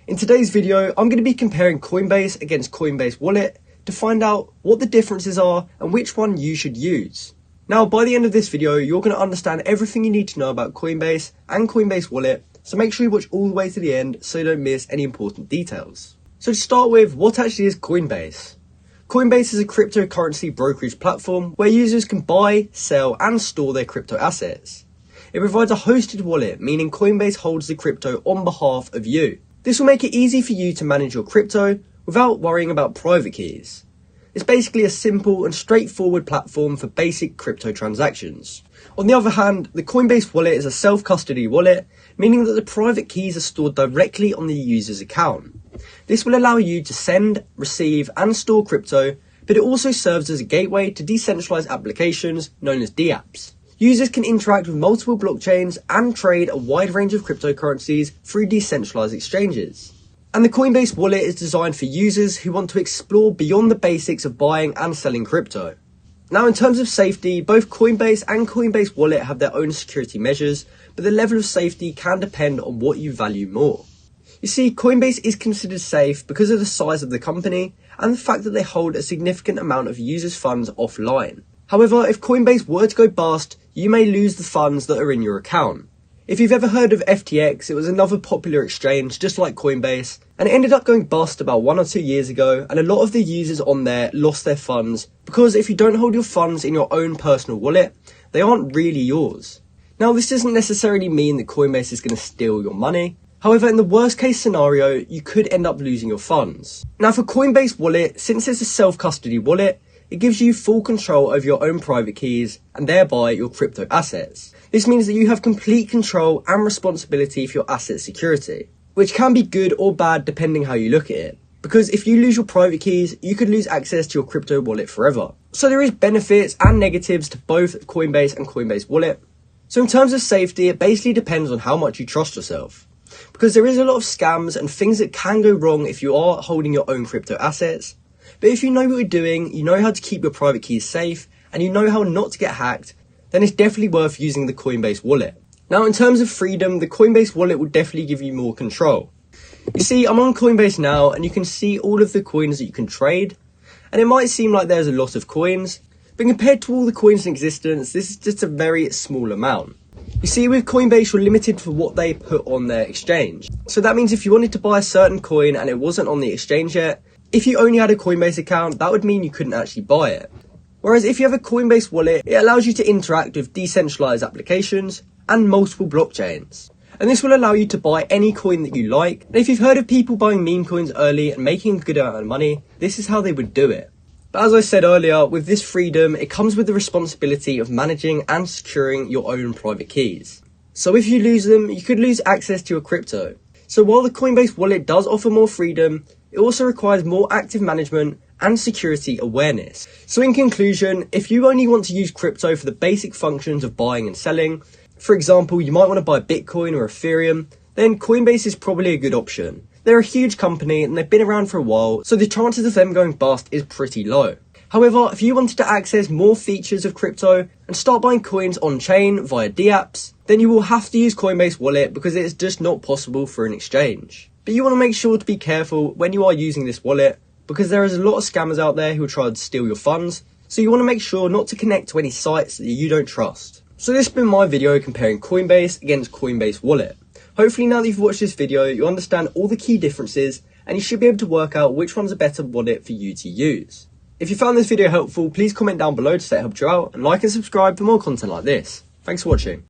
In today's video, I'm going to be comparing Coinbase against Coinbase Wallet to find out what the differences are and which one you should use. Now, by the end of this video, you're going to understand everything you need to know about Coinbase and Coinbase Wallet, so make sure you watch all the way to the end so you don't miss any important details. So to start with, what actually is Coinbase? Coinbase is a cryptocurrency brokerage platform where users can buy, sell and store their crypto assets. It provides a hosted wallet, meaning Coinbase holds the crypto on behalf of you. This will make it easy for you to manage your crypto without worrying about private keys. It's basically a simple and straightforward platform for basic crypto transactions. On the other hand, the Coinbase wallet is a self-custody wallet, meaning that the private keys are stored directly on the user's account. This will allow you to send, receive and store crypto, but it also serves as a gateway to decentralized applications known as dApps. Users can interact with multiple blockchains and trade a wide range of cryptocurrencies through decentralized exchanges. And the Coinbase wallet is designed for users who want to explore beyond the basics of buying and selling crypto. Now, in terms of safety, both Coinbase and Coinbase Wallet have their own security measures, but the level of safety can depend on what you value more. You see, Coinbase is considered safe because of the size of the company and the fact that they hold a significant amount of users' funds offline. However, if Coinbase were to go bust, you may lose the funds that are in your account. If you've ever heard of FTX, it was another popular exchange just like Coinbase, and it ended up going bust about 1 or 2 years ago, and a lot of the users on there lost their funds because if you don't hold your funds in your own personal wallet, they aren't really yours. Now, this doesn't necessarily mean that Coinbase is going to steal your money. However, in the worst case scenario, you could end up losing your funds. Now, for Coinbase Wallet, since it's a self-custody wallet, it gives you full control over your own private keys and thereby your crypto assets. This means that you have complete control and responsibility for your asset security, which can be good or bad depending how you look at it. Because if you lose your private keys, you could lose access to your crypto wallet forever. So there is benefits and negatives to both Coinbase and Coinbase Wallet. So in terms of safety, it basically depends on how much you trust yourself. Because there is a lot of scams and things that can go wrong if you are holding your own crypto assets. But if you know what you're doing, you know how to keep your private keys safe, and you know how not to get hacked, then it's definitely worth using the Coinbase wallet. Now, in terms of freedom, the Coinbase wallet will definitely give you more control. You see, I'm on Coinbase now, and you can see all of the coins that you can trade, and it might seem like there's a lot of coins, but compared to all the coins in existence, this is just a very small amount. You see, with Coinbase, you're limited for what they put on their exchange. So that means if you wanted to buy a certain coin and it wasn't on the exchange yet, if you only had a Coinbase account, that would mean you couldn't actually buy it. Whereas if you have a Coinbase wallet, it allows you to interact with decentralized applications and multiple blockchains. And this will allow you to buy any coin that you like. And if you've heard of people buying meme coins early and making a good amount of money, this is how they would do it. But as I said earlier, with this freedom, it comes with the responsibility of managing and securing your own private keys. So if you lose them, you could lose access to your crypto. So while the Coinbase wallet does offer more freedom, it also requires more active management and security awareness. So in conclusion, if you only want to use crypto for the basic functions of buying and selling, for example, you might want to buy Bitcoin or Ethereum, then Coinbase is probably a good option. They're a huge company and they've been around for a while, so the chances of them going bust is pretty low. However, if you wanted to access more features of crypto and start buying coins on-chain via dApps, then you will have to use Coinbase Wallet because it is just not possible for an exchange. But you want to make sure to be careful when you are using this wallet because there is a lot of scammers out there who will try to steal your funds, so you want to make sure not to connect to any sites that you don't trust. So this has been my video comparing Coinbase against Coinbase Wallet. Hopefully now that you've watched this video, you understand all the key differences and you should be able to work out which one's a better wallet for you to use. If you found this video helpful, please comment down below to say it helped you out and like and subscribe for more content like this. Thanks for watching.